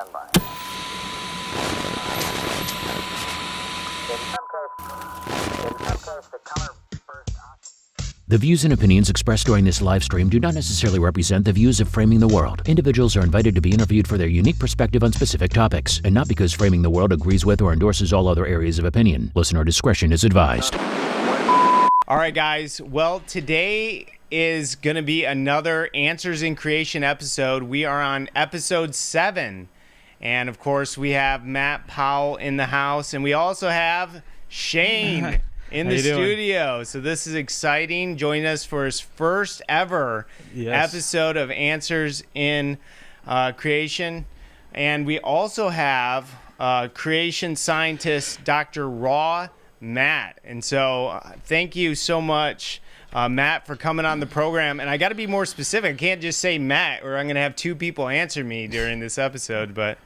Stand by. In some case, the color first. The views and opinions expressed during this live stream do not necessarily represent the views of Framing the World. Individuals are invited to be interviewed for their unique perspective on specific topics, and not because Framing the World agrees with or endorses all other areas of opinion. Listener discretion is advised. All right, guys. Well, today is going to be another Answers in Creation episode. We are on episode 7. And, of course, we have Matt Powell in the house, and we also have Shane in the studio. So this is exciting. Joining us for his first ever episode of Answers in Creation. And we also have creation scientist Dr. Raw Matt. And so thank you so much, Matt, for coming on the program. And I got to be more specific. I can't just say Matt, or I'm going to have two people answer me during this episode. But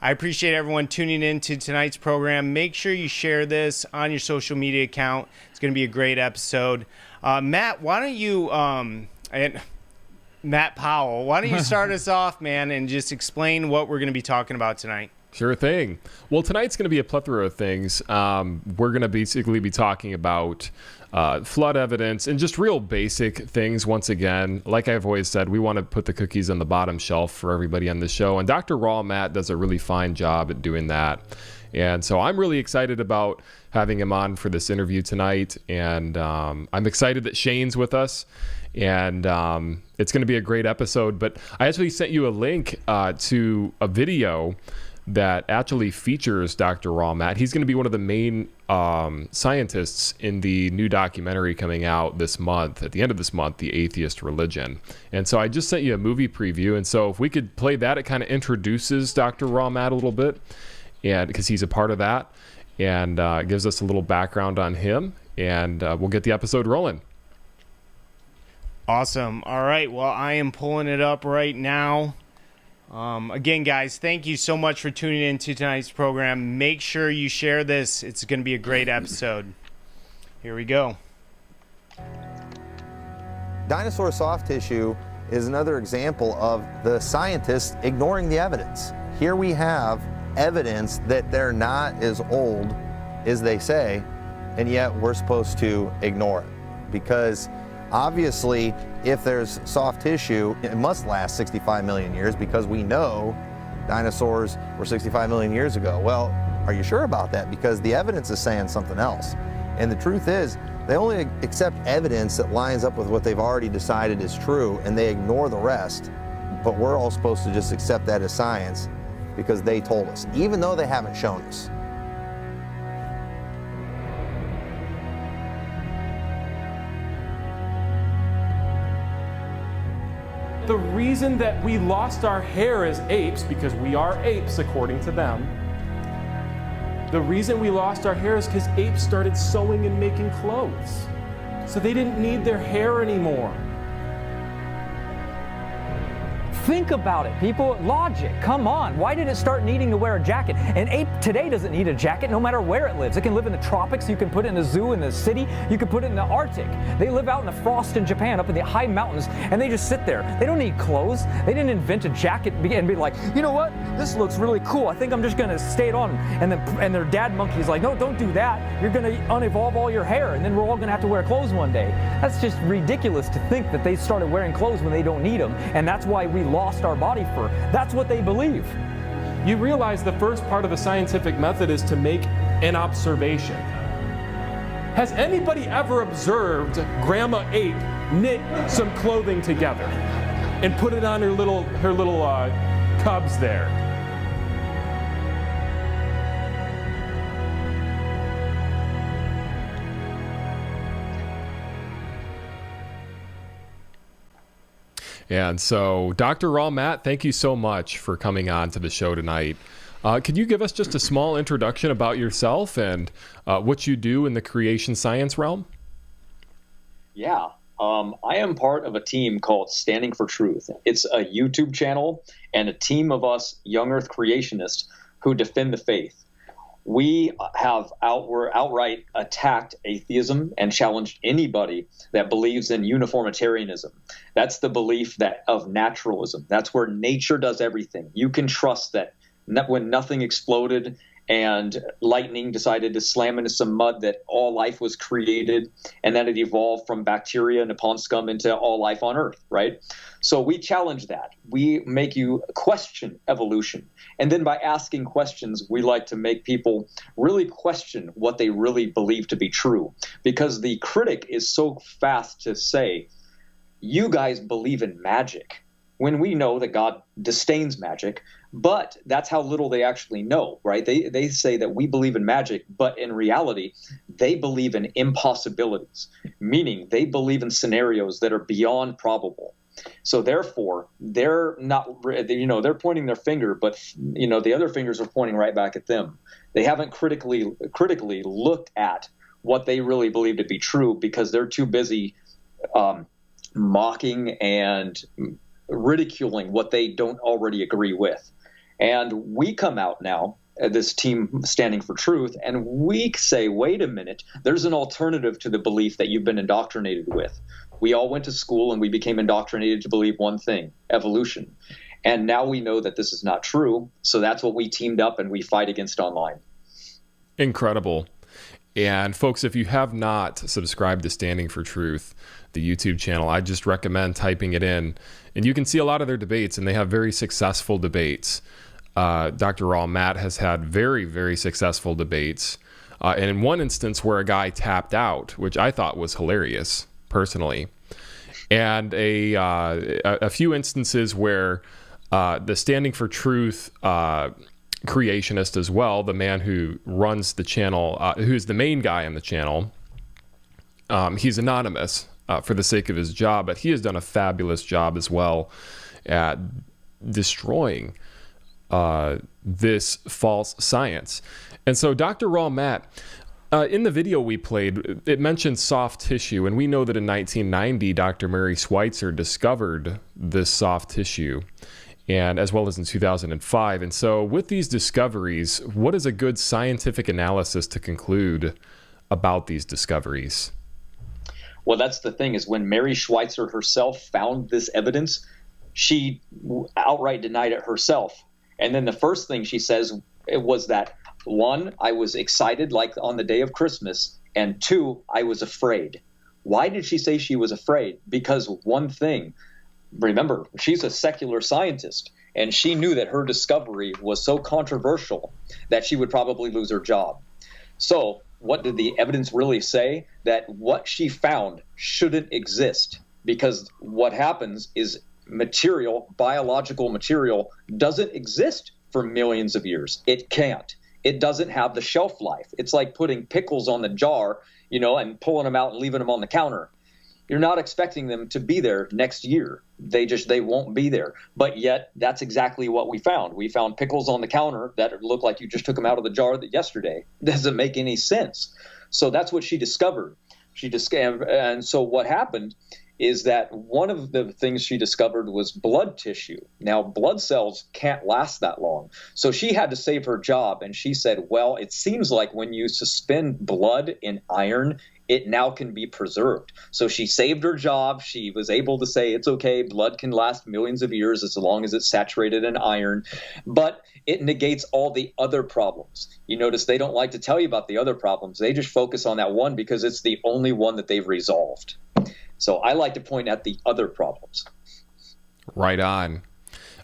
I appreciate everyone tuning in to tonight's program. Make sure you share this on your social media account. It's going to be a great episode. Matt, why don't you, Matt Powell, why don't you start us off, man, and just explain what we're going to be talking about tonight? Sure thing. Well, tonight's going to be a plethora of things. We're going to basically be talking about flood evidence and just real basic things. Once again, like I've always said, we want to put the cookies on the bottom shelf for everybody on the show. And Dr. Raw Matt does a really fine job at doing that. And so I'm really excited about having him on for this interview tonight. And I'm excited that Shane's with us. And it's going to be a great episode. But I actually sent you a link to a video that actually features Dr. Raw Matt. He's going to be one of the main scientists in the new documentary coming out this month, at the end of this month, The Atheist Religion. And so I just sent you a movie preview. And so if we could play that, it kind of introduces Dr. Raw Matt a little bit, and because he's a part of that, and gives us a little background on him, and we'll get the episode rolling. Awesome. All right. Well, I am pulling it up right now. Again, guys, thank you so much for tuning in to tonight's program. Make sure you share this. It's going to be a great episode. Here we go. Dinosaur soft tissue is another example of the scientists ignoring the evidence. Here we have evidence that they're not as old as they say, and yet we're supposed to ignore it. Because obviously, if there's soft tissue, it must last 65 million years because we know dinosaurs were 65 million years ago. Well, are you sure about that? Because the evidence is saying something else. And the truth is, they only accept evidence that lines up with what they've already decided is true, and they ignore the rest. But we're all supposed to just accept that as science because they told us, even though they haven't shown us. The reason that we lost our hair as apes, because we are apes according to them, the reason we lost our hair is because apes started sewing and making clothes. So they didn't need their hair anymore. Think about it, people. Logic, come on. Why did it start needing to wear a jacket? An ape today doesn't need a jacket no matter where it lives. It can live in the tropics. You can put it in a zoo in the city. You can put it in the Arctic. They live out in the frost in Japan, up in the high mountains, and they just sit there. They don't need clothes. They didn't invent a jacket and be like, you know what? This looks really cool. I think I'm just going to stay it on. And their dad monkey's like, no, don't do that. You're going to unevolve all your hair, and then we're all going to have to wear clothes one day. That's just ridiculous to think that they started wearing clothes when they don't need them, and that's why we lost our body fur. That's what they believe. You realize the first part of the scientific method is to make an observation. Has anybody ever observed Grandma Ape knit some clothing together and put it on her little cubs there? And so, Dr. Raw Matt, thank you so much for coming on to the show tonight. Could you give us just a small introduction about yourself and what you do in the creation science realm? Yeah, I am part of a team called Standing for Truth. It's a YouTube channel and a team of us young earth creationists who defend the faith. We have outright attacked atheism and challenged anybody that believes in uniformitarianism. That's the belief of naturalism. That's where nature does everything. You can trust that when nothing exploded and lightning decided to slam into some mud, that all life was created, and that it evolved from bacteria and pond scum into all life on Earth, right? So we challenge that. We make you question evolution. And then by asking questions, we like to make people really question what they really believe to be true. Because the critic is so fast to say, you guys believe in magic, when we know that God disdains magic. But that's how little they actually know, right? They say that we believe in magic, but in reality, they believe in impossibilities, meaning they believe in scenarios that are beyond probable. So therefore, they're not, they're pointing their finger, but, the other fingers are pointing right back at them. They haven't critically looked at what they really believe to be true, because they're too busy mocking and ridiculing what they don't already agree with. And we come out now, this team standing for truth, and we say, wait a minute, there's an alternative to the belief that you've been indoctrinated with. We all went to school and we became indoctrinated to believe one thing, evolution. And now we know that this is not true. So that's what we teamed up and we fight against online. Incredible. And folks, if you have not subscribed to Standing for Truth, the YouTube channel, I just recommend typing it in. And you can see a lot of their debates, and they have very successful debates. Dr. Raw Matt has had very, very successful debates. And in one instance where a guy tapped out, which I thought was hilarious, personally. And a few instances where the Standing for Truth creationist as well, the man who runs the channel, who's the main guy on the channel, he's anonymous for the sake of his job, but he has done a fabulous job as well at destroying this false science. And so Dr. Raw Matt, in the video we played, it mentioned soft tissue, and we know that in 1990, Dr. Mary Schweitzer discovered this soft tissue, and as well as in 2005. And so with these discoveries, what is a good scientific analysis to conclude about these discoveries? Well, that's the thing, is when Mary Schweitzer herself found this evidence, she outright denied it herself. And then the first thing she says was that, one, I was excited like on the day of Christmas, and two, I was afraid. Why did she say she was afraid? Because one thing, remember, she's a secular scientist, and she knew that her discovery was so controversial that she would probably lose her job. So what did the evidence really say? That what she found shouldn't exist, because what happens is biological material doesn't exist for millions of years. It can't. It doesn't have the shelf life. It's like putting pickles on the jar, and pulling them out and leaving them on the counter. You're not expecting them to be there next year. They won't be there. But yet, that's exactly what we found. We found pickles on the counter that look like you just took them out of the jar yesterday. Doesn't make any sense. So that's what she discovered. And so what happened is that one of the things she discovered was blood tissue. Now, blood cells can't last that long. So she had to save her job. And she said, well, it seems like when you suspend blood in iron, it now can be preserved. So she saved her job. She was able to say, it's okay, blood can last millions of years as long as it's saturated in iron. But it negates all the other problems. You notice they don't like to tell you about the other problems. They just focus on that one because it's the only one that they've resolved. So I like to point at the other problems. Right on.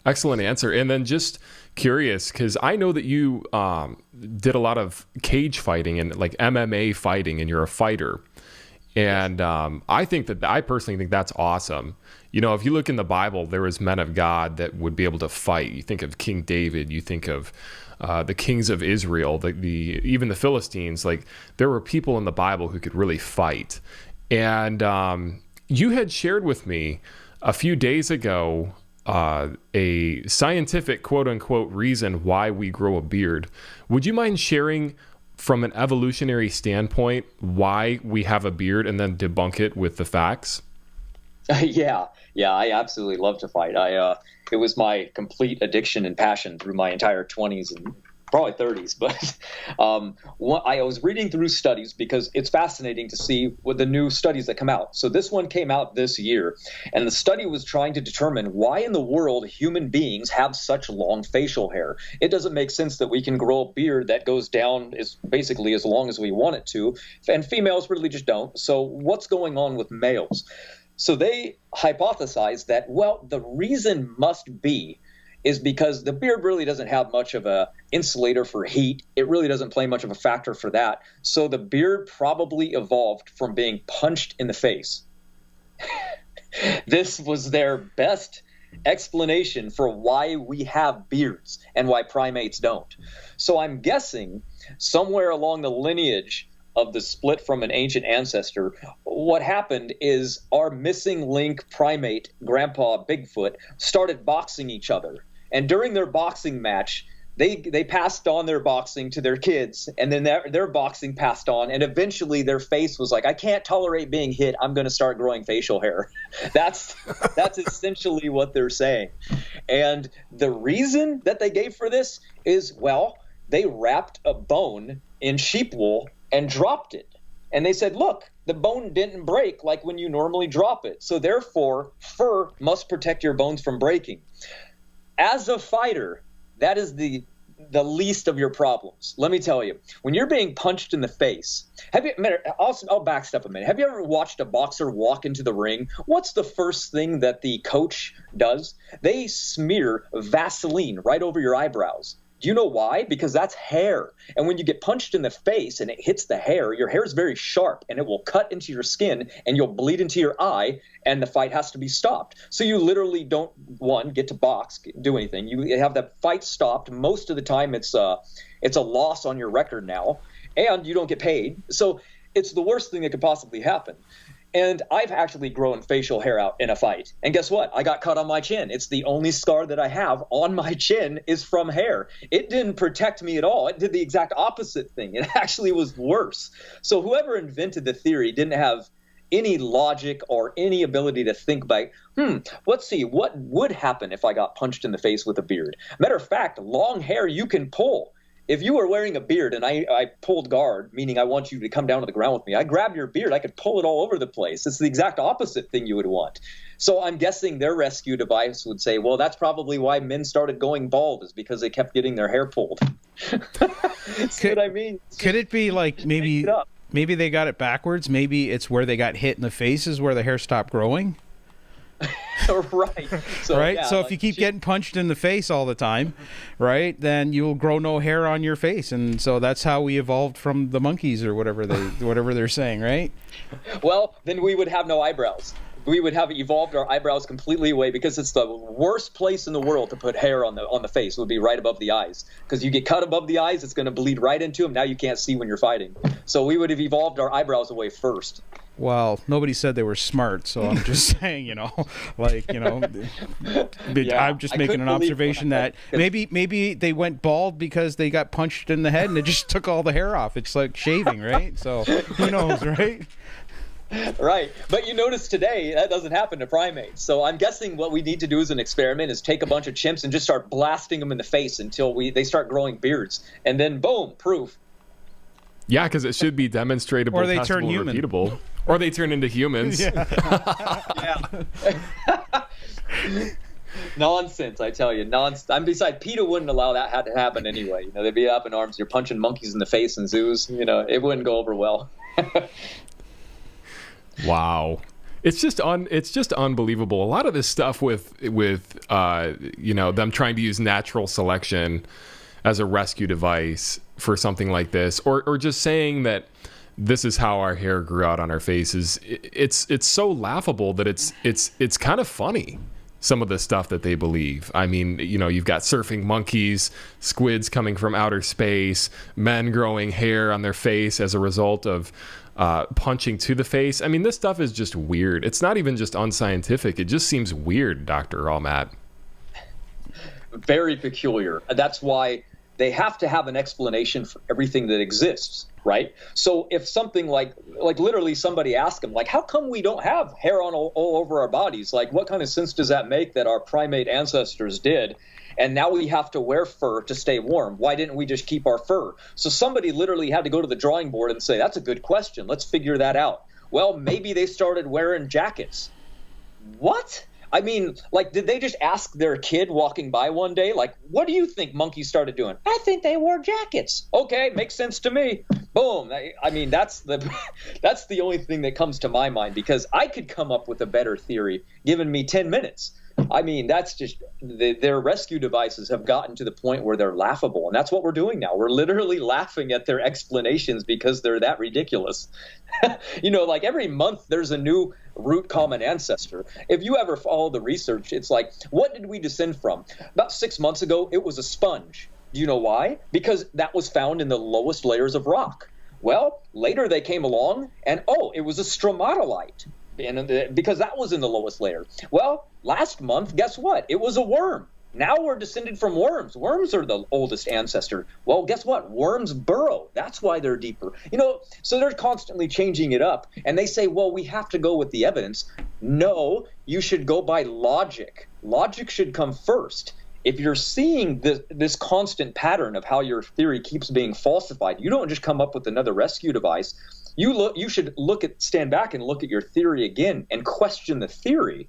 Excellent answer. And then just curious, because I know that you did a lot of cage fighting and like MMA fighting, and you're a fighter. And I personally think that's awesome. If you look in the Bible, there was men of God that would be able to fight. You think of King David, you think of the kings of Israel, even the Philistines. Like, there were people in the Bible who could really fight. And you had shared with me a few days ago a scientific quote unquote reason why we grow a beard. Would you mind sharing from an evolutionary standpoint why we have a beard, and then debunk it with the facts? Yeah, I absolutely love to fight. It was my complete addiction and passion through my entire 20s and probably 30s. But I was reading through studies because it's fascinating to see what the new studies that come out. So this one came out this year, and the study was trying to determine why in the world human beings have such long facial hair. It doesn't make sense that we can grow a beard that goes down basically as long as we want it to, and females really just don't. So what's going on with males? So they hypothesized that, well, the reason must be is because the beard really doesn't have much of a insulator for heat. It really doesn't play much of a factor for that. So the beard probably evolved from being punched in the face. This was their best explanation for why we have beards and why primates don't. So I'm guessing somewhere along the lineage of the split from an ancient ancestor, what happened is our missing link primate, Grandpa Bigfoot, started boxing each other. And during their boxing match, they passed on their boxing to their kids, and then their boxing passed on, and eventually their face was like, I can't tolerate being hit. I'm going to start growing facial hair. That's essentially what they're saying. And the reason that they gave for this is, well, they wrapped a bone in sheep wool and dropped it. And they said, look, the bone didn't break like when you normally drop it. So therefore, fur must protect your bones from breaking. As a fighter, that is the least of your problems. Let me tell you, when you're being punched in the face, I'll backstep a minute. Have you ever watched a boxer walk into the ring? What's the first thing that the coach does? They smear Vaseline right over your eyebrows. Do you know why? Because that's hair. And when you get punched in the face and it hits the hair, your hair is very sharp and it will cut into your skin and you'll bleed into your eye and the fight has to be stopped. So you literally don't, get to box, do anything. You have the fight stopped. Most of the time it's a loss on your record now, and you don't get paid. So it's the worst thing that could possibly happen. And I've actually grown facial hair out in a fight. And guess what? I got cut on my chin. It's the only scar that I have on my chin is from hair. It didn't protect me at all. It did the exact opposite thing. It actually was worse. So whoever invented the theory didn't have any logic or any ability to think like, let's see, what would happen if I got punched in the face with a beard? Matter of fact, long hair you can pull. If you were wearing a beard and I pulled guard, meaning I want you to come down to the ground with me, I grab your beard, I could pull it all over the place. It's the exact opposite thing you would want. So I'm guessing their rescue device would say, well, that's probably why men started going bald, is because they kept getting their hair pulled. See what I mean? Could it be like maybe they got it backwards? Maybe it's where they got hit in the face is where the hair stopped growing? Right. So, right. Yeah, so if you keep getting punched in the face all the time, right, then you will grow no hair on your face, and so that's how we evolved from the monkeys or whatever they're saying, right? Well, then we would have no eyebrows. We would have evolved our eyebrows completely away, because it's the worst place in the world to put hair on the face. Would be right above the eyes, because you get cut above the eyes, it's going to bleed right into them. Now you can't see when you're fighting. So we would have evolved our eyebrows away first. Well, nobody said they were smart, so I'm just saying, Yeah, I'm just making an observation that maybe they went bald because they got punched in the head and it just took all the hair off. It's like shaving, right? So who knows, right? Right. But you notice today that doesn't happen to primates. So I'm guessing what we need to do as an experiment is take a bunch of chimps and just start blasting them in the face until they start growing beards. And then, boom, proof. Yeah, because it should be demonstratable, or they testable, turn human. repeatable. Or they turn into humans. Yeah. Nonsense, I tell you. Nonsense. Besides, PETA wouldn't allow that to happen anyway. They'd be up in arms. You're punching monkeys in the face in zoos. It wouldn't go over well. Wow. It's just unbelievable. A lot of this stuff with them trying to use natural selection as a rescue device for something like this, or just saying that this is how our hair grew out on our faces. It's so laughable that it's kind of funny, some of the stuff that they believe. I mean, you've got surfing monkeys, squids coming from outer space, men growing hair on their face as a result of punching to the face. I mean, this stuff is just weird. It's not even just unscientific. It just seems weird, Dr. Allmatt. Very peculiar. That's why they have to have an explanation for everything that exists, right? So if something like literally somebody asked them, like, how come we don't have hair on all over our bodies? Like, what kind of sense does that make that our primate ancestors did? and now we have to wear fur to stay warm. Why didn't we just keep our fur? So somebody literally had to go to the drawing board and say, that's a good question. Let's figure that out. Well, maybe they started wearing jackets. What? I mean, like, did they just ask their kid walking by one day, like, what do you think monkeys started doing? I think they wore jackets. Okay, makes sense to me. Boom. I mean, that's the only thing that comes to my mind, because I could come up with a better theory given me 10 minutes. I mean, that's just their rescue devices have gotten to the point where they're laughable. And that's what we're doing now. We're literally laughing at their explanations because they're that ridiculous. Like every month there's a new root common ancestor. If you ever follow the research, it's like, what did we descend from? About 6 months ago, it was a sponge. Do you know why? Because that was found in the lowest layers of rock. Well, later they came along and, it was a stromatolite. Because that was in the lowest layer. Well, last month, guess what? It was a worm. Now we're descended from worms. Worms are the oldest ancestor. Well, guess what? Worms burrow. That's why they're deeper. So they're constantly changing it up. And they say, well, we have to go with the evidence. No, you should go by logic. Logic should come first. If you're seeing this constant pattern of how your theory keeps being falsified, you don't just come up with another rescue device. You should stand back and look at your theory again and question the theory.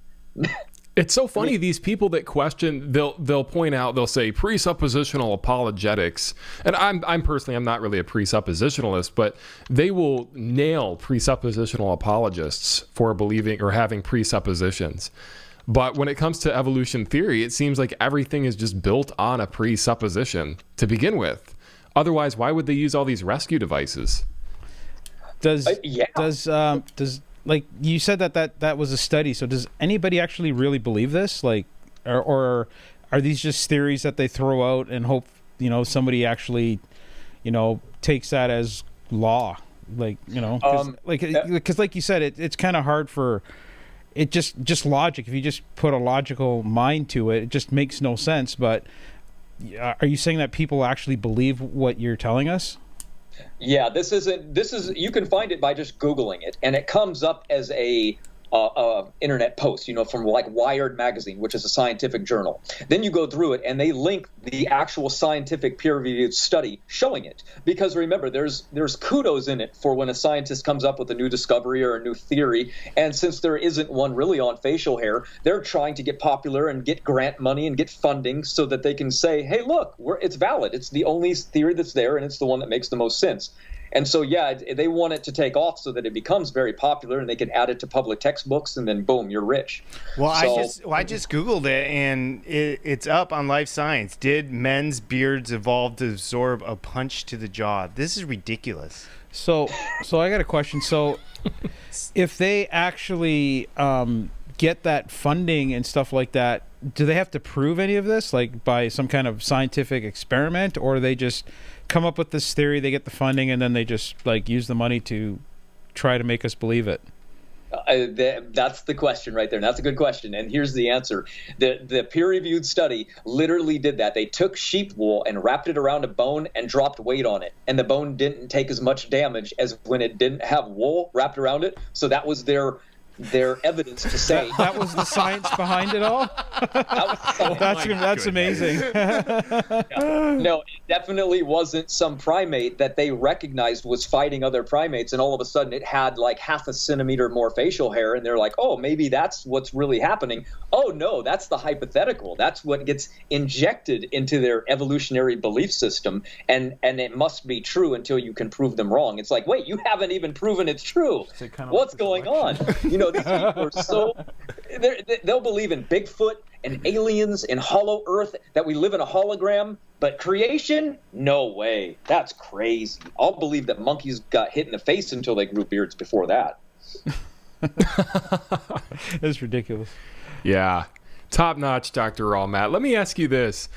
It's so funny, these people that question, they'll point out, they'll say presuppositional apologetics. And I'm personally, I'm not really a presuppositionalist, but they will nail presuppositional apologists for believing or having presuppositions. But when it comes to evolution theory, it seems like everything is just built on a presupposition to begin with. Otherwise, why would they use all these rescue devices? Does like you said that was a study? So does anybody actually really believe this? Like, or are these just theories that they throw out and hope somebody actually takes that as law? Like because like you said, it's kind of hard for. It just logic. If you just put a logical mind to it, it just makes no sense. But are you saying that people actually believe what you're telling us? Yeah, this is you can find it by just Googling it, and it comes up as a internet post, from like Wired magazine, which is a scientific journal. Then you go through it and they link the actual scientific peer-reviewed study showing it. Because remember, there's kudos in it for when a scientist comes up with a new discovery or a new theory. And since there isn't one really on facial hair, they're trying to get popular and get grant money and get funding so that they can say, hey, look, it's valid. It's the only theory that's there, and it's the one that makes the most sense. And so, yeah, they want it to take off so that it becomes very popular and they can add it to public textbooks, and then boom, you're rich. Well, I just Googled it, and it's up on Life Science. Did men's beards evolve to absorb a punch to the jaw? This is ridiculous. So I got a question. So if they actually get that funding and stuff like that, do they have to prove any of this, like by some kind of scientific experiment, or they just come up with this theory, they get the funding, and then they just like use the money to try to make us believe it? That's the question right there. And that's a good question. And here's the answer. The peer-reviewed study literally did that. They took sheep wool and wrapped it around a bone and dropped weight on it. And the bone didn't take as much damage as when it didn't have wool wrapped around it. So that was their evidence to say that was the science behind it all. That's amazing. No, it definitely wasn't some primate that they recognized was fighting other primates, and all of a sudden it had like half a centimeter more facial hair, and they're like, oh, maybe that's what's really happening. Oh no, that's the hypothetical. That's what gets injected into their evolutionary belief system, and it must be true until you can prove them wrong. It's like, wait, you haven't even proven it's true. What's going on? These people are they'll believe in Bigfoot and aliens and hollow earth, that we live in a hologram, but creation? No way. That's crazy. I'll believe that monkeys got hit in the face until they grew beards before that. That's ridiculous. Yeah. Top notch, Dr. Raw Matt. Let me ask you this.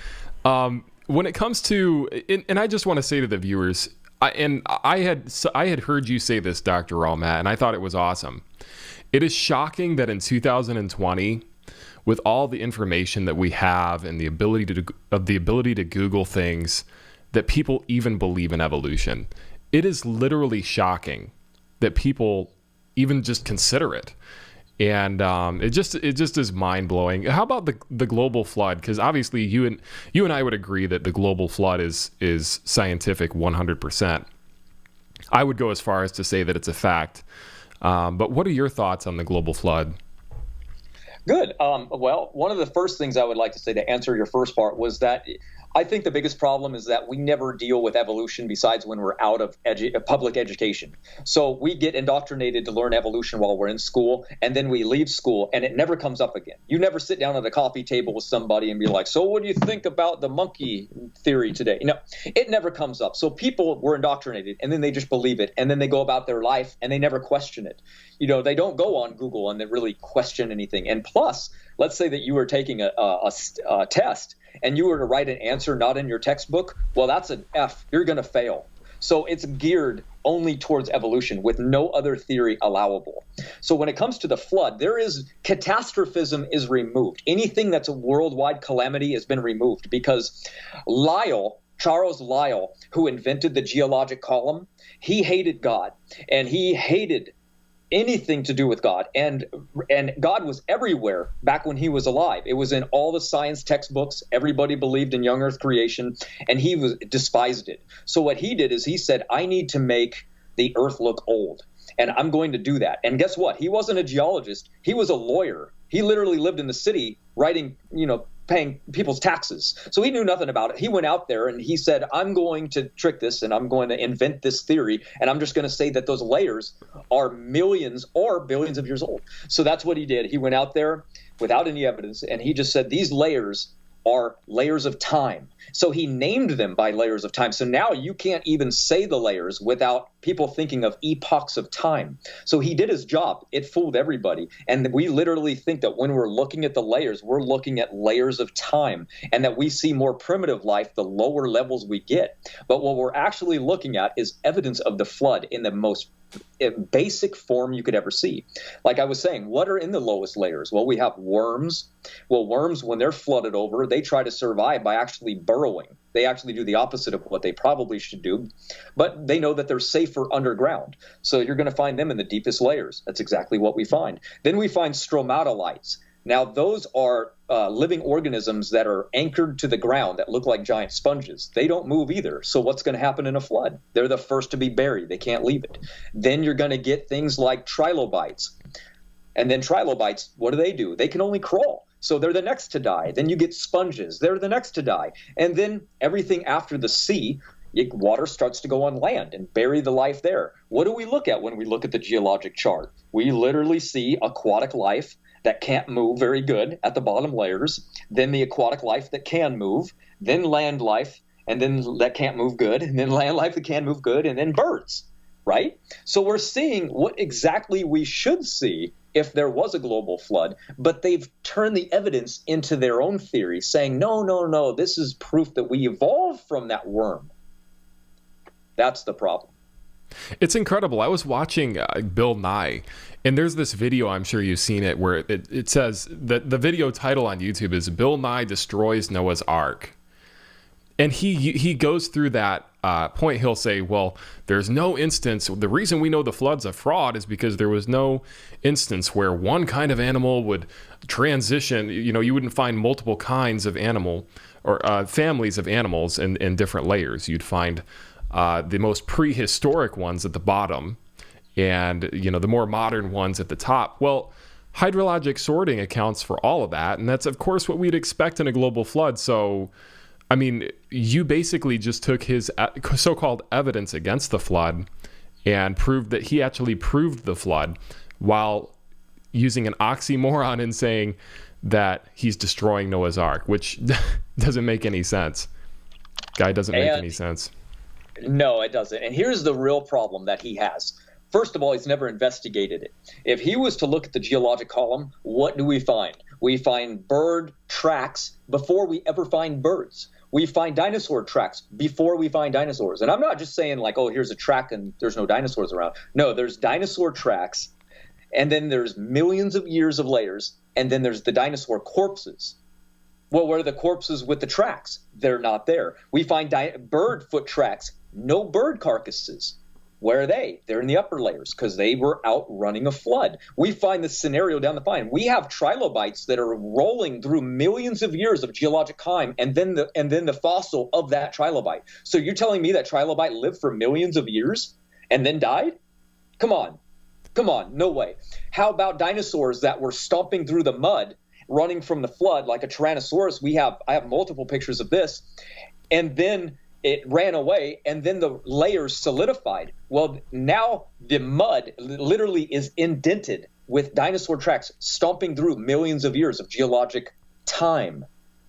When it comes to, and I just want to say to the viewers, I had heard you say this, Dr. Raw Matt, and I thought it was awesome. It is shocking that in 2020, with all the information that we have and the ability to Google things, that people even believe in evolution. It is literally shocking that people even just consider it. And it just is mind blowing. How about the global flood? Because obviously you and I would agree that the global flood is scientific 100%. I would go as far as to say that it's a fact. But what are your thoughts on the global flood? Good. Well, one of the first things I would like to say to answer your first part was that I think the biggest problem is that we never deal with evolution besides when we're out of public education. So we get indoctrinated to learn evolution while we're in school, and then we leave school, and it never comes up again. You never sit down at a coffee table with somebody and be like, so what do you think about the monkey theory today? No, it never comes up. So people were indoctrinated, and then they just believe it, and then they go about their life, and they never question it. They don't go on Google and they really question anything. And plus, let's say that you were taking a test, and you were to write an answer not in your textbook, well, that's an F. You're going to fail. So it's geared only towards evolution with no other theory allowable. So when it comes to the flood, catastrophism is removed. Anything that's a worldwide calamity has been removed because Charles Lyell, who invented the geologic column, he hated God, and he hated anything to do with God. And God was everywhere back when he was alive. It was in all the science textbooks. Everybody believed in young earth creation, and he despised it. So what he did is he said, I need to make the earth look old, and I'm going to do that. And guess what? He wasn't a geologist. He was a lawyer. He literally lived in the city writing, paying people's taxes. So he knew nothing about it. He went out there and he said, I'm going to trick this, and I'm going to invent this theory, and I'm just going to say that those layers are millions or billions of years old. So that's what he did. He went out there without any evidence, and he just said these layers are layers of time. So he named them by layers of time. So now you can't even say the layers without people thinking of epochs of time. So he did his job. It fooled everybody. And we literally think that when we're looking at the layers, we're looking at layers of time, and that we see more primitive life the lower levels we get. But what we're actually looking at is evidence of the flood in the most basic form you could ever see. Like I was saying, what are in the lowest layers? Well, we have worms. Well, worms, when they're flooded over, they try to survive by actually burrowing. They actually do the opposite of what they probably should do, but they know that they're safer underground. So you're going to find them in the deepest layers. That's exactly what we find. Then we find stromatolites. Now, those are living organisms that are anchored to the ground that look like giant sponges. They don't move either. So what's going to happen in a flood? They're the first to be buried. They can't leave it. Then you're going to get things like trilobites. And then trilobites, what do? They can only crawl. So they're the next to die. Then you get sponges. They're the next to die. And then everything after the sea, water starts to go on land and bury the life there. What do we look at when we look at the geologic chart? We literally see aquatic life that can't move very good at the bottom layers, then the aquatic life that can move, then land life, and then that can't move good, and then land life that can move good, and then birds, right? So we're seeing what exactly we should see if there was a global flood, but they've turned the evidence into their own theory, saying, no, this is proof that we evolved from that worm. That's the problem. It's incredible. I was watching Bill Nye, and there's this video, I'm sure you've seen it, where it says that the video title on YouTube is Bill Nye Destroys Noah's Ark. And he goes through that point. He'll say, well, there's no instance. The reason we know the flood's a fraud is because there was no instance where one kind of animal would transition. You wouldn't find multiple kinds of animal or families of animals in different layers. You'd find the most prehistoric ones at the bottom, and the more modern ones at the top. Well, hydrologic sorting accounts for all of that, and that's of course what we'd expect in a global flood. So, I mean, you basically just took his so-called evidence against the flood and proved that he actually proved the flood, while using an oxymoron and saying that he's destroying Noah's Ark, which doesn't make any sense. Guy doesn't make any sense. No, it doesn't. And here's the real problem that he has. First of all, he's never investigated it. If he was to look at the geologic column, what do we find? We find bird tracks before we ever find birds. We find dinosaur tracks before we find dinosaurs. And I'm not just saying like, oh, here's a track and there's no dinosaurs around. No, there's dinosaur tracks, and then there's millions of years of layers, and then there's the dinosaur corpses. Well, where are the corpses with the tracks? They're not there. We find bird foot tracks, no bird carcasses. Where are they? They're in the upper layers because they were outrunning a flood. We find this scenario down the line. We have trilobites that are rolling through millions of years of geologic time, and then the fossil of that trilobite. So you're telling me that trilobite lived for millions of years and then died? Come on, no way. How about dinosaurs that were stomping through the mud, running from the flood like a Tyrannosaurus? I have multiple pictures of this, and then it ran away, and then the layers solidified. Well, now the mud literally is indented with dinosaur tracks stomping through millions of years of geologic time.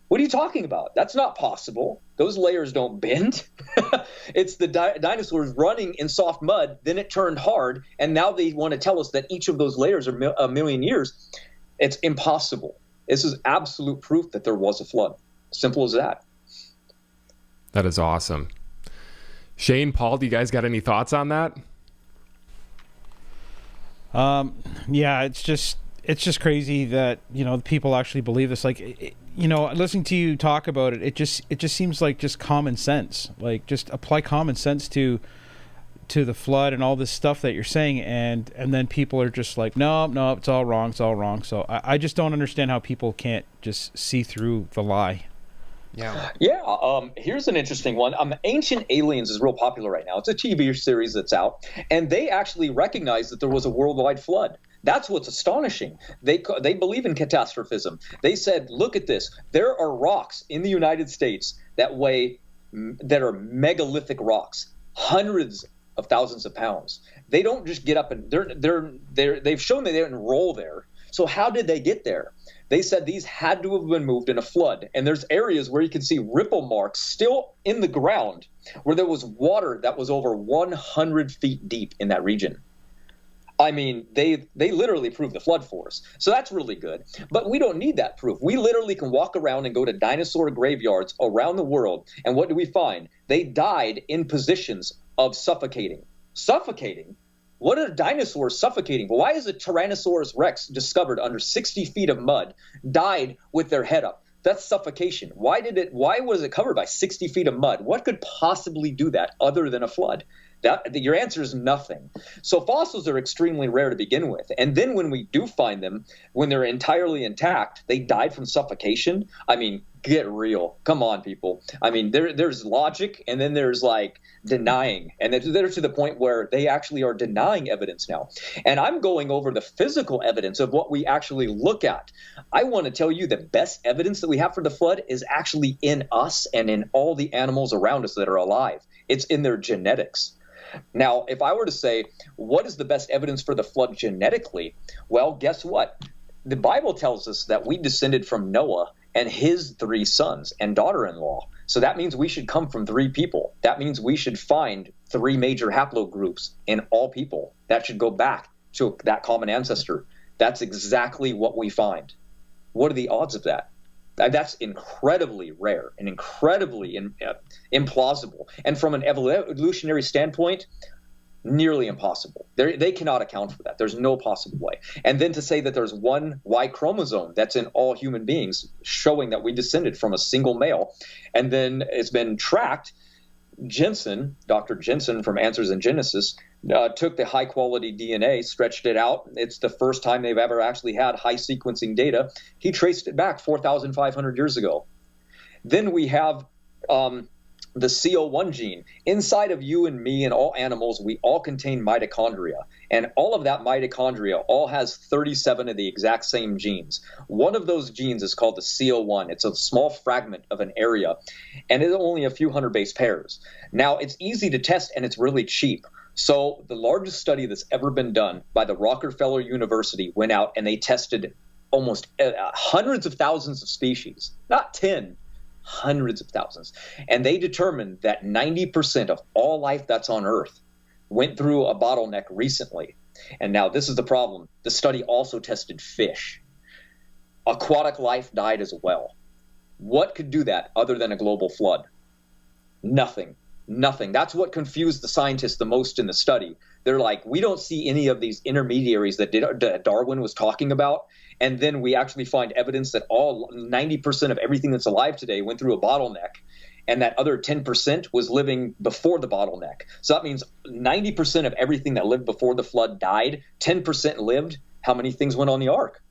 What are you talking about? That's not possible. Those layers don't bend. It's the dinosaurs running in soft mud, then it turned hard, and now they want to tell us that each of those layers are a million years. It's impossible. This is absolute proof that there was a flood. Simple as that. That is awesome. Shane, Paul, do you guys got any thoughts on that? Yeah, it's just crazy that, people actually believe this. Like, listening to you talk about it, it just seems like just common sense. Like, just apply common sense to the flood and all this stuff that you're saying, and then people are just like, no, it's all wrong. So I just don't understand how people can't just see through the lie. Yeah. Here's an interesting one. Ancient Aliens is real popular right now. It's a TV series that's out, and they actually recognize that there was a worldwide flood. That's what's astonishing. They believe in catastrophism. They said, look at this. There are rocks in the United States that are megalithic rocks, hundreds of thousands of pounds. They don't just get up and they've shown that they didn't roll there. So how did they get there? They said these had to have been moved in a flood. And there's areas where you can see ripple marks still in the ground where there was water that was over 100 feet deep in that region. I mean, they literally proved the flood for us. So that's really good. But we don't need that proof. We literally can walk around and go to dinosaur graveyards around the world. And what do we find? They died in positions of suffocating. Suffocating? What are dinosaurs suffocating? Why is a Tyrannosaurus Rex discovered under 60 feet of mud, died with their head up? That's suffocation. Why was it covered by 60 feet of mud? What could possibly do that other than a flood? Your answer is nothing. So fossils are extremely rare to begin with. And then when we do find them, when they're entirely intact, they died from suffocation. I mean, get real. Come on, people. I mean, there's logic, and then there's like denying. And they're to the point where they actually are denying evidence now. And I'm going over the physical evidence of what we actually look at. I want to tell you the best evidence that we have for the flood is actually in us and in all the animals around us that are alive. It's in their genetics. Now, if I were to say, what is the best evidence for the flood genetically? Well, guess what? The Bible tells us that we descended from Noah and his 3 sons and daughter-in-law. So that means we should come from 3 people. That means we should find 3 major haplogroups in all people. That should go back to that common ancestor. That's exactly what we find. What are the odds of that? That's incredibly rare and incredibly implausible. And from an evolutionary standpoint, nearly impossible. They cannot account for that. There's no possible way. And then to say that there's one Y chromosome that's in all human beings, showing that we descended from a single male, and then it's been tracked. Dr. Jensen from Answers in Genesis, took the high-quality DNA, stretched it out. It's the first time they've ever actually had high sequencing data. He traced it back 4,500 years ago. Then we have the CO1 gene. Inside of you and me and all animals, we all contain mitochondria. And all of that mitochondria all has 37 of the exact same genes. One of those genes is called the CO1. It's a small fragment of an area, and it's only a few hundred base pairs. Now, it's easy to test, and it's really cheap. So the largest study that's ever been done by the Rockefeller University went out, and they tested almost hundreds of thousands of species, not 10, hundreds of thousands. And they determined that 90% of all life that's on Earth went through a bottleneck recently. And now this is the problem. The study also tested fish. Aquatic life died as well. What could do that other than a global flood? Nothing. That's what confused the scientists the most in the study. They're like, we don't see any of these intermediaries that Darwin was talking about. And then we actually find evidence that all 90% of everything that's alive today went through a bottleneck. and that other 10% was living before the bottleneck. So that means 90% of everything that lived before the flood died, 10% lived. How many things went on the ark?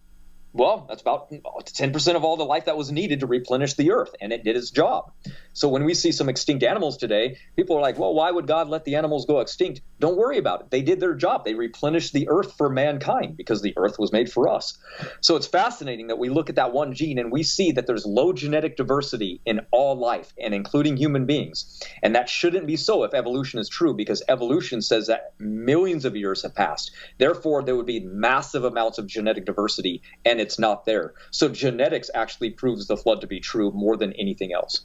Well, that's about 10% of all the life that was needed to replenish the earth, and it did its job. So when we see some extinct animals today, people are like, well, why would God let the animals go extinct? Don't worry about it. They did their job. They replenished the earth for mankind because the earth was made for us. So it's fascinating that we look at that one gene and we see that there's low genetic diversity in all life, and including human beings. And that shouldn't be so if evolution is true, because evolution says that millions of years have passed. Therefore, there would be massive amounts of genetic diversity, and it's not there. So genetics actually proves the flood to be true more than anything else.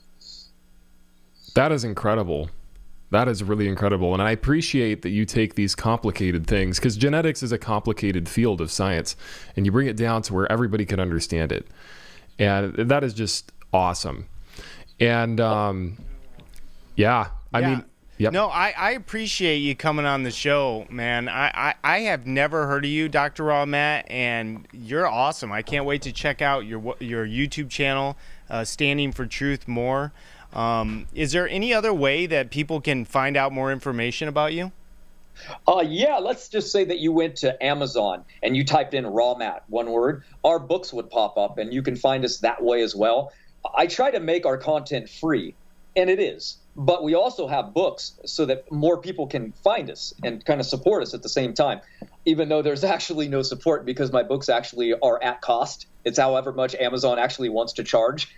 That is incredible. That is really incredible. And I appreciate that you take these complicated things, because genetics is a complicated field of science, and you bring it down to where everybody can understand it. And that is just awesome. And yeah, I mean, yep. No, I appreciate you coming on the show, man. I have never heard of you, Dr. Raw Matt, and you're awesome. I can't wait to check out your YouTube channel, Standing for Truth More. Is there any other way that people can find out more information about you? Yeah, let's just say that you went to Amazon and you typed in Raw Matt, one word. Our books would pop up, and you can find us that way as well. I try to make our content free, and it is. But we also have books so that more people can find us and kind of support us at the same time, even though there's actually no support because my books actually are at cost. It's however much Amazon actually wants to charge.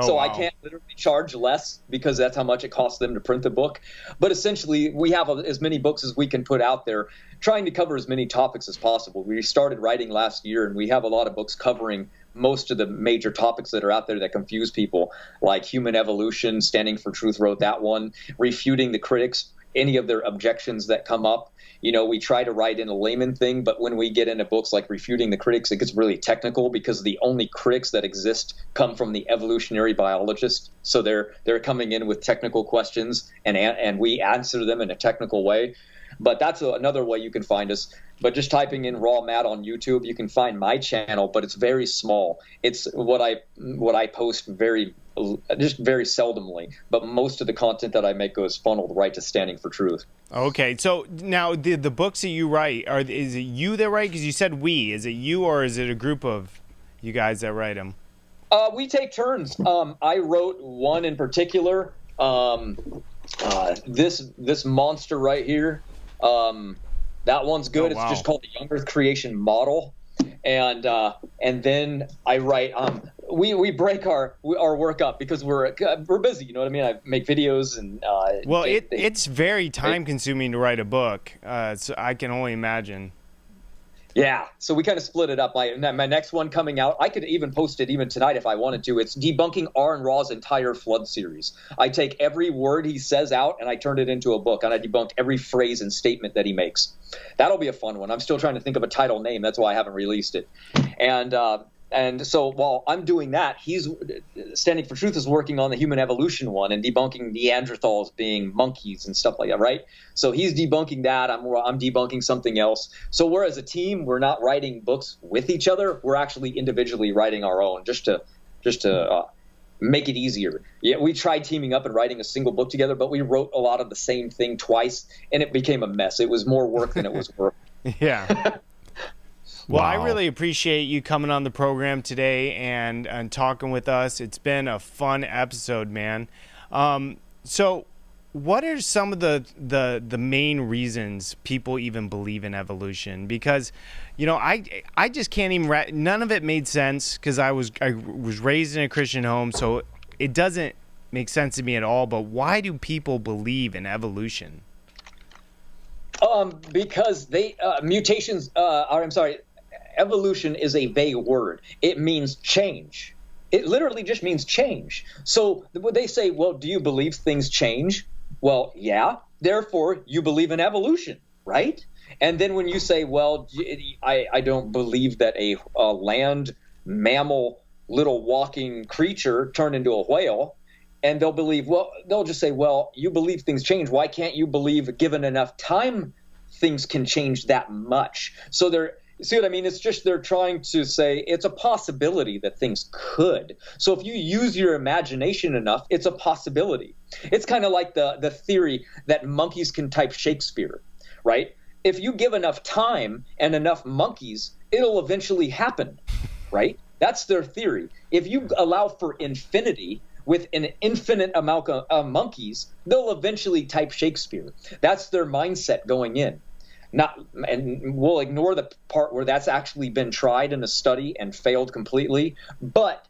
So wow. I can't literally charge less because that's how much it costs them to print the book. But essentially, we have as many books as we can put out there, trying to cover as many topics as possible. We started writing last year, and we have a lot of books covering most of the major topics that are out there that confuse people, like human evolution. Standing for Truth wrote that one, refuting the critics, any of their objections that come up. You know, we try to write in a layman thing, but when we get into books like Refuting the Critics, it gets really technical because the only critics that exist come from the evolutionary biologists. So they're coming in with technical questions, and we answer them in a technical way. But that's another way you can find us. But just typing in Raw Matt on YouTube, you can find my channel, but it's very small. It's what I post very seldomly. But most of the content that I make goes funneled right to Standing for Truth. Okay, so now the books that you write, is it you that write? Because you said we. Is it you, or is it a group of you guys that write them? We take turns. I wrote one in particular. This monster right here. That one's good. Oh, wow. It's just called the Young Earth Creation Model. And then I write. We break our work up because we're busy. You know what I mean? I make videos and. Well, it's very time consuming to write a book. So I can only imagine. Yeah, so we kind of split it up. My next one coming out, I could even post it even tonight if I wanted to. It's debunking Aaron Raw's entire flood series. I take every word he says out and I turn it into a book, and I debunked every phrase and statement that he makes. That'll be a fun one. I'm still trying to think of a title name. That's why I haven't released it. And so while I'm doing that, he's Standing for Truth is working on the human evolution one and debunking Neanderthals being monkeys and stuff like that, right? So he's debunking that. I'm debunking something else. So we're as a team, we're not writing books with each other. We're actually individually writing our own just to make it easier. Yeah, we tried teaming up and writing a single book together, but we wrote a lot of the same thing twice, and it became a mess. It was more work than it was work. Yeah. Well, Wow. I really appreciate you coming on the program today and talking with us. It's been a fun episode, man. So what are some of the main reasons people even believe in evolution? Because, you know, I just can't even none of it made sense because I was raised in a Christian home, so it doesn't make sense to me at all. But why do people believe in evolution? Because evolution is a vague word. It means change. It literally just means change. So when they say, well, do you believe things change? Well, yeah. Therefore, you believe in evolution, right? And then when you say, well, I don't believe that a land mammal, little walking creature turned into a whale, and they'll just say, well, you believe things change. Why can't you believe given enough time things can change that much? So See what I mean? It's just they're trying to say it's a possibility that things could. So if you use your imagination enough, it's a possibility. It's kind of like the theory that monkeys can type Shakespeare, right? If you give enough time and enough monkeys, it'll eventually happen, right? That's their theory. If you allow for infinity with an infinite amount of monkeys, they'll eventually type Shakespeare. That's their mindset going in. And we'll ignore the part where that's actually been tried in a study and failed completely. But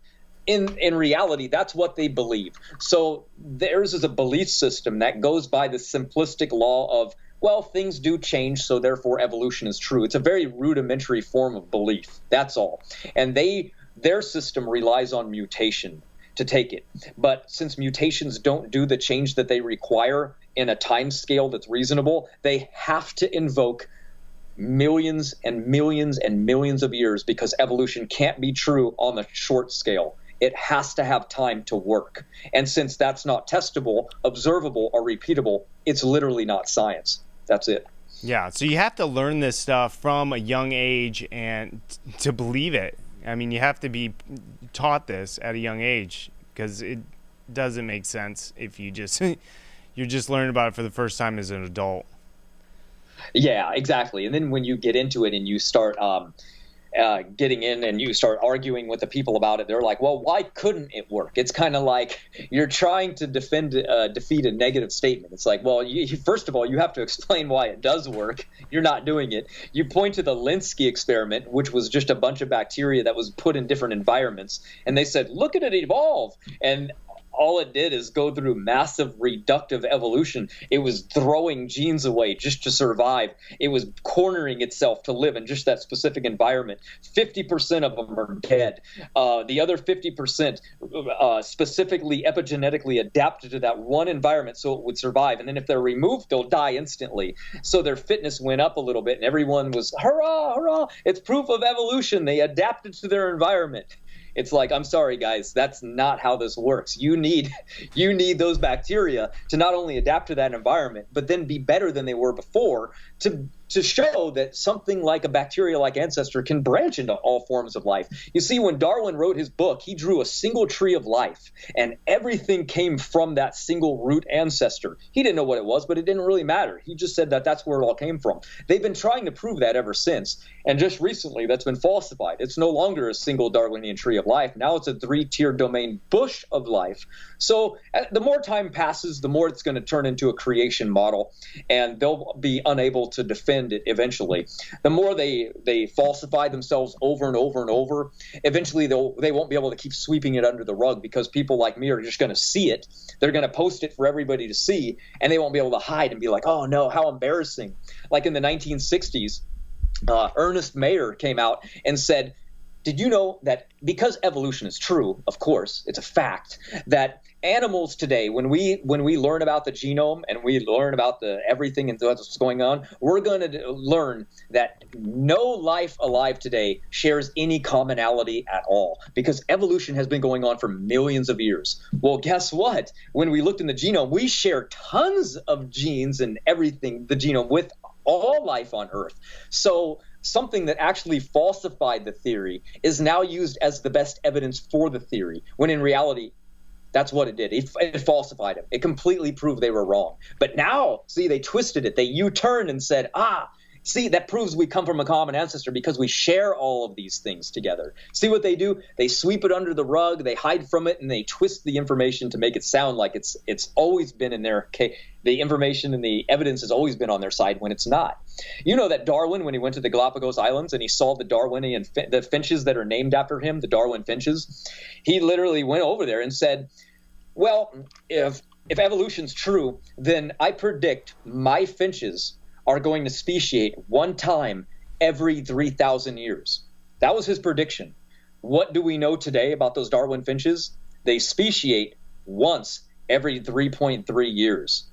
in reality, that's what they believe. So theirs is a belief system that goes by the simplistic law of, well, things do change, so therefore evolution is true. It's a very rudimentary form of belief. That's all. And their system relies on mutation to take it. But since mutations don't do the change that they require in a time scale that's reasonable, they have to invoke millions and millions and millions of years, because evolution can't be true on the short scale. It has to have time to work. And since that's not testable, observable, or repeatable, it's literally not science. That's it. Yeah, so you have to learn this stuff from a young age and to believe it. I mean, you have to be taught this at a young age, because it doesn't make sense if you just you're just learning about it for the first time as an adult. Yeah, exactly. And then when you get into it and you start getting in and you start arguing with the people about it, they're like, well, why couldn't it work? It's kind of like you're trying to defeat a negative statement. It's like, well, first of all, you have to explain why it does work. You're not doing it. You point to the Linsky experiment, which was just a bunch of bacteria that was put in different environments. And they said, look at it evolve. And all it did is go through massive reductive evolution. It was throwing genes away just to survive. It was cornering itself to live in just that specific environment. 50% of them are dead. The other 50% specifically epigenetically adapted to that one environment so it would survive. And then if they're removed, they'll die instantly. So their fitness went up a little bit, and everyone was, hurrah, hurrah. It's proof of evolution. They adapted to their environment. It's like, I'm sorry, guys, that's not how this works. You need those bacteria to not only adapt to that environment, but then be better than they were before to show that something like a bacteria-like ancestor can branch into all forms of life. You see, when Darwin wrote his book, he drew a single tree of life, and everything came from that single root ancestor. He didn't know what it was, but it didn't really matter. He just said that that's where it all came from. They've been trying to prove that ever since, and just recently that's been falsified. It's no longer a single Darwinian tree of life. Now it's a 3-tiered domain bush of life. So the more time passes, the more it's going to turn into a creation model, and they'll be unable to defend it eventually. The more they falsify themselves over and over and over, eventually they won't be able to keep sweeping it under the rug, because people like me are just going to see it. They're going to post it for everybody to see, and they won't be able to hide and be like, oh no, how embarrassing. Like in the 1960s, Ernest Mayr came out and said, did you know that because evolution is true, of course, it's a fact, that animals today, when we learn about the genome and we learn about everything and what's going on, we're going to learn that no life alive today shares any commonality at all, because evolution has been going on for millions of years. Well, guess what? When we looked in the genome, we share tons of genes and everything, the genome, with all life on Earth. So something that actually falsified the theory is now used as the best evidence for the theory, when in reality, that's what it did. It falsified it. It completely proved they were wrong. But now, see, they twisted it. They U-turned and said, see, that proves we come from a common ancestor because we share all of these things together. See what they do? They sweep it under the rug, they hide from it, and they twist the information to make it sound like it's always been in their case. The information and the evidence has always been on their side when it's not. You know that Darwin, when he went to the Galapagos Islands and he saw the Darwinian the finches that are named after him, the Darwin finches, he literally went over there and said, well, if evolution's true, then I predict my finches are going to speciate one time every 3,000 years. That was his prediction. What do we know today about those Darwin finches? They speciate once every 3.3 years.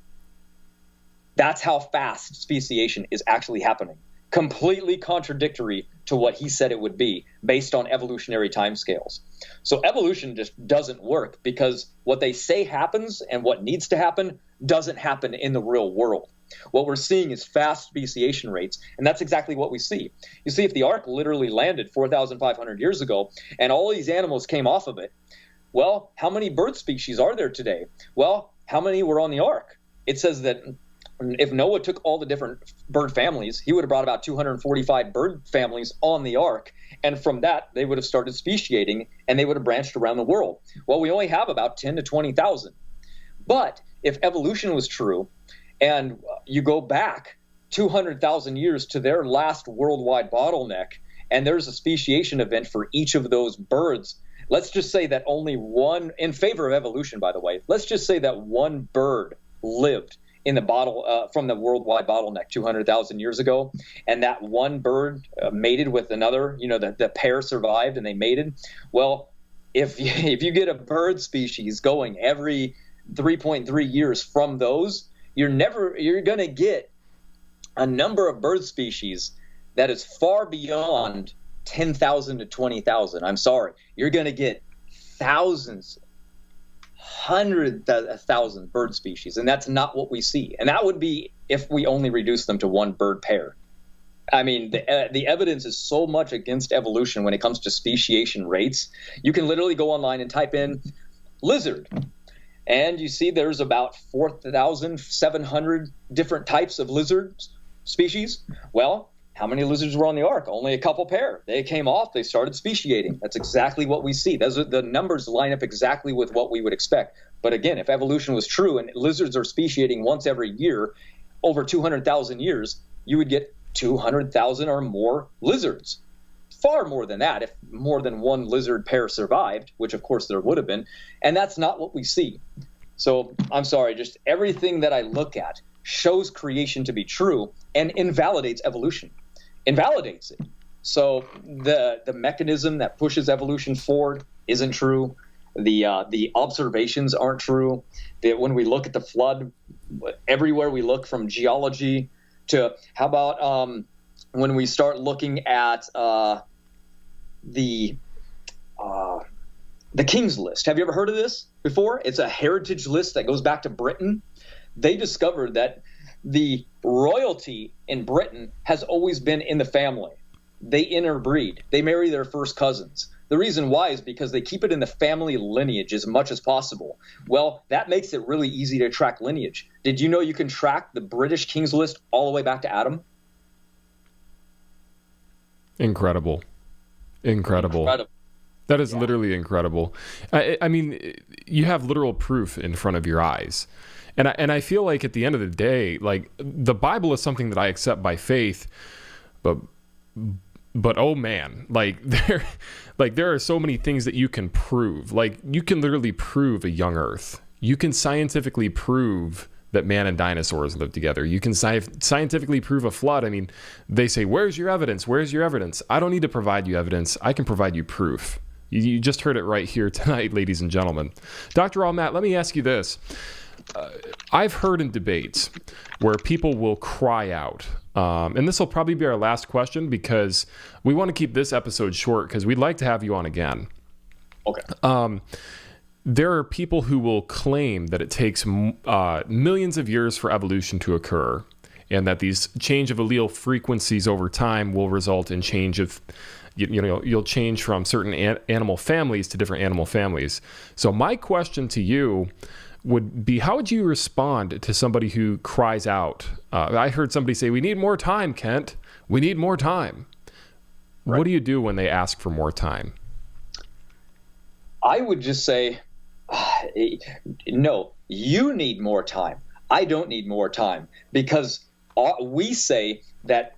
That's how fast speciation is actually happening. Completely contradictory to what he said it would be based on evolutionary timescales. So evolution just doesn't work, because what they say happens and what needs to happen doesn't happen in the real world. What we're seeing is fast speciation rates, and that's exactly what we see. You see, if the ark literally landed 4,500 years ago and all these animals came off of it, well, how many bird species are there today? Well, how many were on the ark? It says that if Noah took all the different bird families, he would have brought about 245 bird families on the ark. And from that, they would have started speciating, and they would have branched around the world. Well, we only have about 10 to 20,000. But if evolution was true, and you go back 200,000 years to their last worldwide bottleneck, and there's a speciation event for each of those birds, let's just say that only one, in favor of evolution, by the way, let's just say that one bird lived in the from the worldwide bottleneck 200,000 years ago, and that one bird mated with another, the pair survived and they mated. Well, if you get a bird species going every 3.3 years from those, you're going to get a number of bird species that is far beyond 10,000 to 20,000. I'm sorry. You're going to get thousands, 100,000 bird species, and that's not what we see. And that would be if we only reduce them to one bird pair. I mean, the evidence is so much against evolution when it comes to speciation rates. You can literally go online and type in lizard, and you see there's about 4,700 different types of lizard species. Well, how many lizards were on the ark? Only a couple pair. They came off, they started speciating. That's exactly what we see. The numbers line up exactly with what we would expect. But again, if evolution was true and lizards are speciating once every year, over 200,000 years, you would get 200,000 or more lizards. Far more than that if more than one lizard pair survived, which of course there would have been. And that's not what we see. So I'm sorry, just everything that I look at shows creation to be true and invalidates evolution. Invalidates it. So the mechanism that pushes evolution forward isn't true. The observations aren't true. When we look at the flood, everywhere we look, from geology to how about when we start looking at the King's List. Have you ever heard of this before? It's a heritage list that goes back to Britain. They discovered that the royalty in Britain has always been in the family. They interbreed. They marry their first cousins. The reason why is because they keep it in the family lineage as much as possible. Well, that makes it really easy to track lineage. Did you know you can track the British King's List all the way back to Adam? Incredible. That is literally incredible. I mean, you have literal proof in front of your eyes. And I feel like at the end of the day, like, the Bible is something that I accept by faith, but oh man, there are so many things that you can prove. Like, you can literally prove a young Earth. You can scientifically prove that man and dinosaurs lived together. You can scientifically prove a flood. I mean, they say, where's your evidence? Where's your evidence? I don't need to provide you evidence. I can provide you proof. You just heard it right here tonight, ladies and gentlemen. Dr. Allmatt, let me ask you this. I've heard in debates where people will cry out, and this will probably be our last question because we want to keep this episode short because we'd like to have you on again. Okay. There are people who will claim that it takes millions of years for evolution to occur, and that these change of allele frequencies over time will result in change of, you'll change from certain animal families to different animal families. So my question to you would be, how would you respond to somebody who cries out? I heard somebody say, we need more time, Kent. We need more time. Right. What do you do when they ask for more time? I would just say, no, you need more time. I don't need more time, because we say that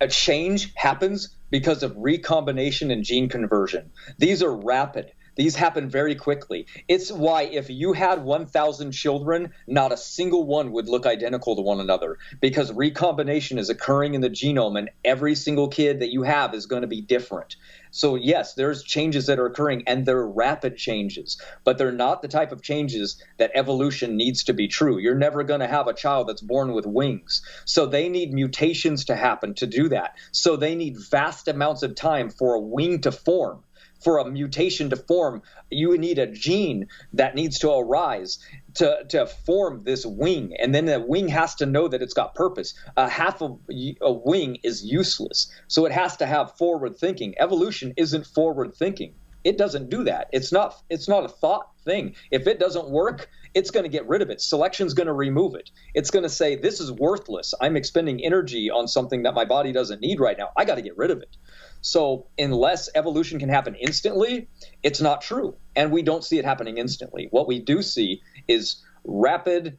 a change happens because of recombination and gene conversion. These are rapid. These happen very quickly. It's why if you had 1,000 children, not a single one would look identical to one another, because recombination is occurring in the genome, and every single kid that you have is going to be different. So yes, there's changes that are occurring, and they're rapid changes, but they're not the type of changes that evolution needs to be true. You're never going to have a child that's born with wings. So they need mutations to happen to do that. So they need vast amounts of time for a wing to form. For a mutation to form, you need a gene that needs to arise to form this wing, and then the wing has to know that it's got purpose. Half of a wing is useless, so it has to have forward thinking. Evolution isn't forward thinking. It doesn't do that. It's not a thought thing. If it doesn't work, it's going to get rid of it. Selection's going to remove it. It's going to say, this is worthless. I'm expending energy on something that my body doesn't need right now. I got to get rid of it. So unless evolution can happen instantly, it's not true. And we don't see it happening instantly. What we do see is rapid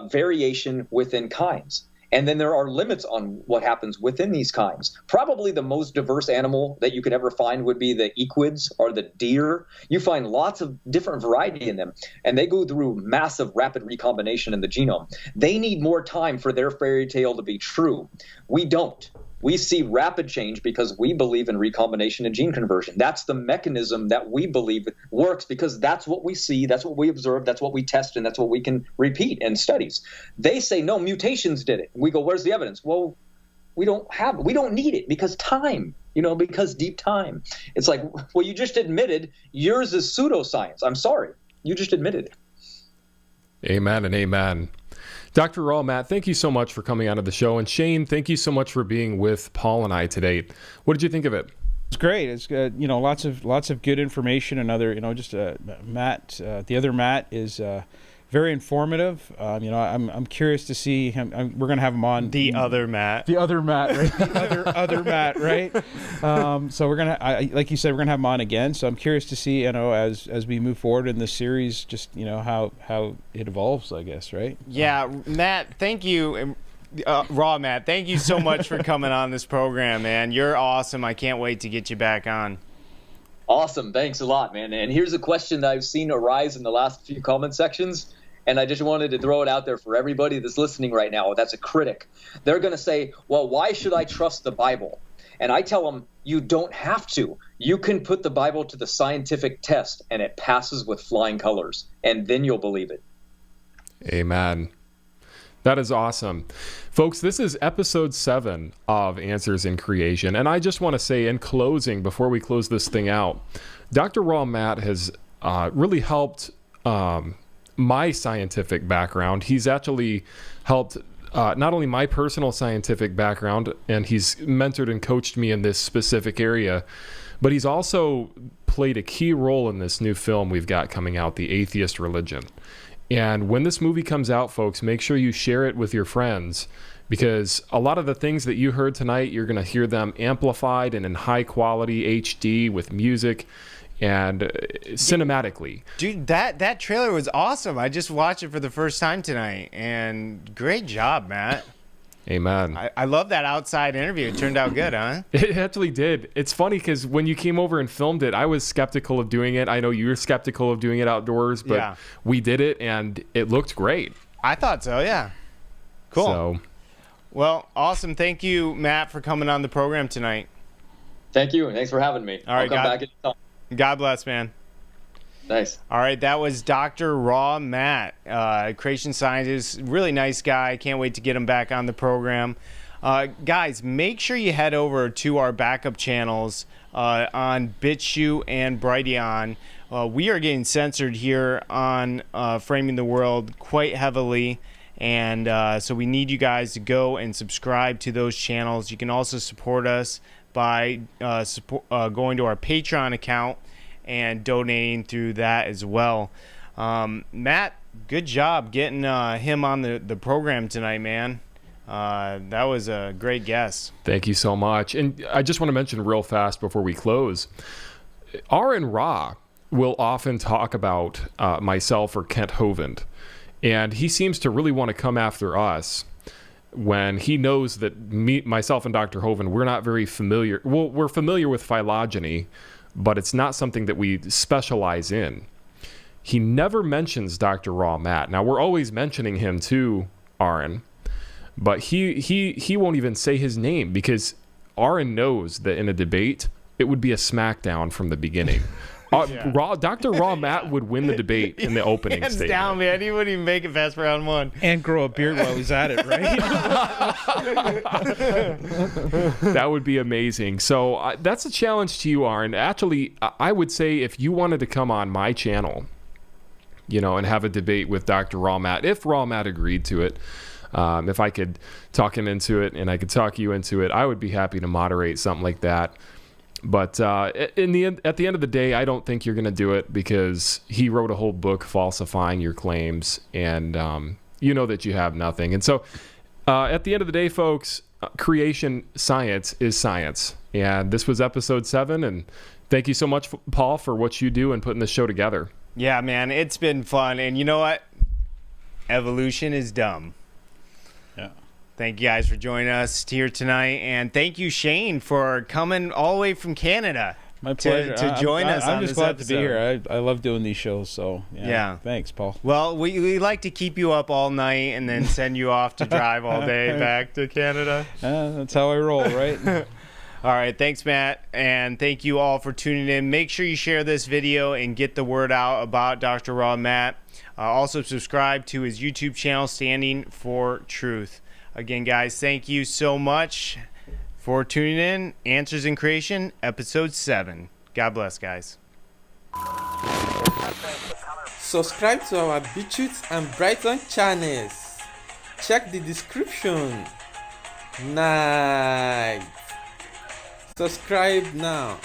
variation within kinds. And then there are limits on what happens within these kinds. Probably the most diverse animal that you could ever find would be the equids or the deer. You find lots of different variety in them, and they go through massive rapid recombination in the genome. They need more time for their fairy tale to be true. We don't. We see rapid change because we believe in recombination and gene conversion. That's the mechanism that we believe works because that's what we see, that's what we observe, that's what we test, and that's what we can repeat in studies. They say, no, mutations did it. We go, where's the evidence? Well, we don't need it because time, because deep time. It's like, well, you just admitted yours is pseudoscience. I'm sorry. You just admitted it. Amen and amen. Dr. Raw, Matt, thank you so much for coming onto the show. And Shane, thank you so much for being with Paul and I today. What did you think of it? It's great. It's lots of good information. Another, Matt, the other Matt is very informative. I'm curious to see him. We're gonna have him on. The other Matt, right? the other Matt, right? So we're gonna, like you said, we're gonna have him on again. So I'm curious to see, as we move forward in this series, just how it evolves, I guess, right? Yeah, Matt, thank you. Raw Matt, thank you so much for coming on this program, man. You're awesome. I can't wait to get you back on. Awesome. Thanks a lot, man. And here's a question that I've seen arise in the last few comment sections. And I just wanted to throw it out there for everybody that's listening right now. That's a critic. They're going to say, well, why should I trust the Bible? And I tell them, you don't have to. You can put the Bible to the scientific test and it passes with flying colors. And then you'll believe it. Amen. That is awesome. Folks, this is episode 7 of Answers in Creation. And I just want to say in closing, before we close this thing out, Dr. Raw Matt has really helped my scientific background. He's actually helped not only my personal scientific background, and he's mentored and coached me in this specific area, but he's also played a key role in this new film we've got coming out, The Atheist Religion. And when this movie comes out, folks, make sure you share it with your friends, because a lot of the things that you heard tonight, you're going to hear them amplified and in high quality HD with music and cinematically. Dude, that trailer was awesome. I just watched it for the first time tonight, and great job, Matt. Amen. I love that outside interview. It turned out good, huh? It actually did. It's funny because when you came over and filmed it, I was skeptical of doing it. I know you were skeptical of doing it outdoors, but we did it, and it looked great. I thought so, yeah. Cool. Well, awesome. Thank you, Matt, for coming on the program tonight. Thank you, and thanks for having me. All right, I'll come back anytime. God bless, man. Nice. All right, that was Dr. Raw Matt, creation scientist, really nice guy. Can't wait to get him back on the program. Guys, make sure you head over to our backup channels on BitChute and Brighteon. We are getting censored here on Framing the World quite heavily, and so we need you guys to go and subscribe to those channels. You can also support us by going to our Patreon account and donating through that as well. Matt, good job getting him on the program tonight, man. That was a great guess. Thank you so much. And I just want to mention real fast before we close, Aaron Ra will often talk about myself or Kent Hovind, and he seems to really want to come after us when he knows that myself and Dr. Hovind, we're not very familiar. Well, we're familiar with phylogeny, but it's not something that we specialize in. He never mentions Dr. Raw Matt. Now, we're always mentioning him too, Aaron, but he won't even say his name because Aaron knows that in a debate, it would be a smackdown from the beginning. Dr. Raw Matt would win the debate in the opening Hands statement. down, man. He wouldn't even make it past round 1. And grow a beard while he's at it, right? That would be amazing. So that's a challenge to you, Aaron. Actually, I would say if you wanted to come on my channel, and have a debate with Dr. Rawmat, if Rawmat agreed to it. If I could talk him into it and I could talk you into it, I would be happy to moderate something like that. But at the end of the day, I don't think you're going to do it, because he wrote a whole book falsifying your claims, and you know that you have nothing. And so at the end of the day, folks, creation science is science. And this was episode 7. And thank you so much, Paul, for what you do and putting this show together. Yeah, man, it's been fun. And you know what? Evolution is dumb. Yeah. Thank you guys for joining us here tonight, and thank you, Shane, for coming all the way from Canada. My pleasure. To join us. I'm on just this glad episode. to be here. I love doing these shows. So Yeah. Thanks, Paul. Well, we like to keep you up all night and then send you off to drive all day back to Canada. That's how I roll, right? All right, thanks, Matt, and thank you all for tuning in. Make sure you share this video and get the word out about Dr. Rawmat. Also, subscribe to his YouTube channel, Standing for Truth. Again, guys, thank you so much for tuning in. Answers in Creation, episode 7. God bless, guys. Subscribe to our BitChute and Brighton channels. Check the description. Nice. Subscribe now.